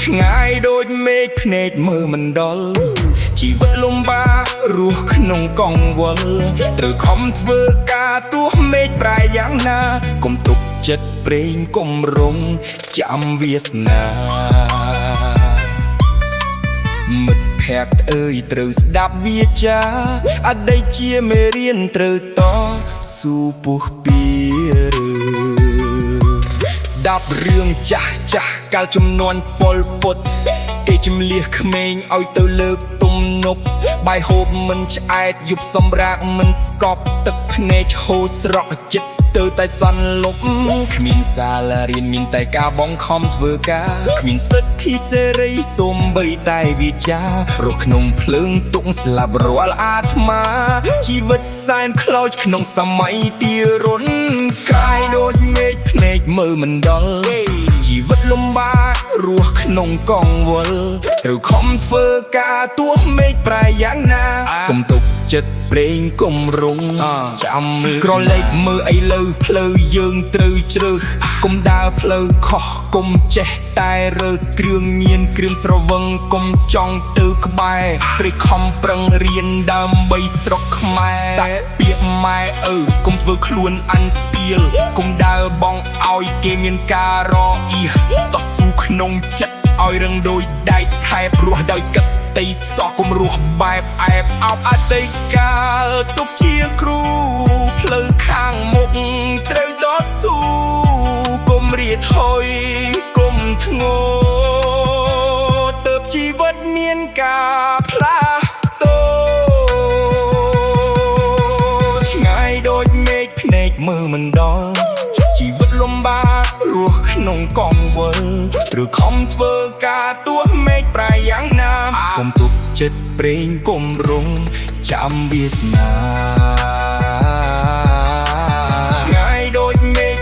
ឆ្ងាយដូចមេឃភ្នែកមើលមិនដល់ជីវិតលំបាករស់ក្នុងកង្វល់ត្រូវខំធ្វើការទោះមេឃប្រែយ៉ាងណាកុំទុកចិត្តប្រេងកុំរងចាំវាសនាមិត្តភក្តិអើយត្រូវស្ដាប់វាចាអតីតជាមេរៀនត្រូវតស៊ូពុះពីស្ដាប់រឿងចាស់កាលជំនាន់ប៉ុលពតគេជំលះក្មេងឲ្យទៅលើកទំនប់បាយហូបមិនឆ្អែតយប់សម្រាកមិនស្កប់ទឹកភ្នែកហូរស្រក់ចិត្តស្ទើរតែសន្លប់គ្មានសាលារៀនមានតែការបង្ខំធ្វើការគ្មានសិទ្ធិសេរីសូម្បីតែវិចារស់ក្នុងភ្លើងទុកស្លាប់រាល់អាត្មាជីវិតសែនខ្លោចក្នុងសម័យទារុណកាយដូចមេឃភ្នែកមើលមិនដល់ជីវិតលំបាករស់ក្នុងកង្វល់ត្រូវខំធ្វើការទោះមេឃប្រែយ៉ាងណាកុំទុកចិត្តប្រេងកុំរងចាំមើលក្រឡេកមើលឥឡូវផ្លូវយើងត្រូវជ្រើសកុំដើរផ្លូវខុសកុំចេះតែរើសគ្រឿងញៀនគ្រឿងស្រវឹងកុំចង់ទៅក្បែរត្រូវខំប្រឹងរៀនដើម្បីស្រុកខ្មែរតែពាក្យម៉ែឪកុំធ្វើខ្លួនអន្ទាលកុំដើរបងឲ្យគេមានការរអៀតស៊ូក្នុងចិត្តឲ្យរឹងដូចដែកថែបរស់ដោយកិត្តិសោះកុំរស់បែបអែបអោបអតីតកាលទុកជាគ្រូផ្លូវខាងមុខត្រូវតស៊ូកុំរៀថយកុំធ្ងោទើបជីវិតមានការផ្លាស់ប្ដូរឆ្ងាយដូចមេឃភ្នែកមើលមិនដល់ជីវិតលំបាករស់ក្នុងកង្វល់ឬខំធ្វើការទោះមេឃប្រែយ៉ាងណាកុំទុកចិត្តប្រេងកុំរងចាំវាសនាឆ្ងាយដូចមេឃ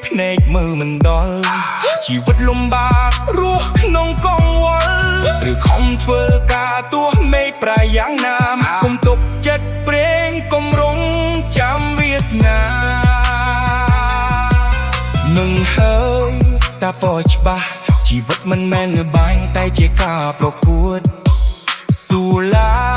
ភ្នែកមើលមិនដល់ជីវិតលំបាករស់ក្នុងកង្វល់ឬខំធ្វើការទោះមេឃប្រែយ៉ាងណាកុំទុកចិត្តប្រេងកុំរងចាំវាសនានឹងហើយស្ដាប់ឲ្យច្បាស់ជីវិតមិនមែនល្បែងតែជាការប្រកួតស៊ូឡា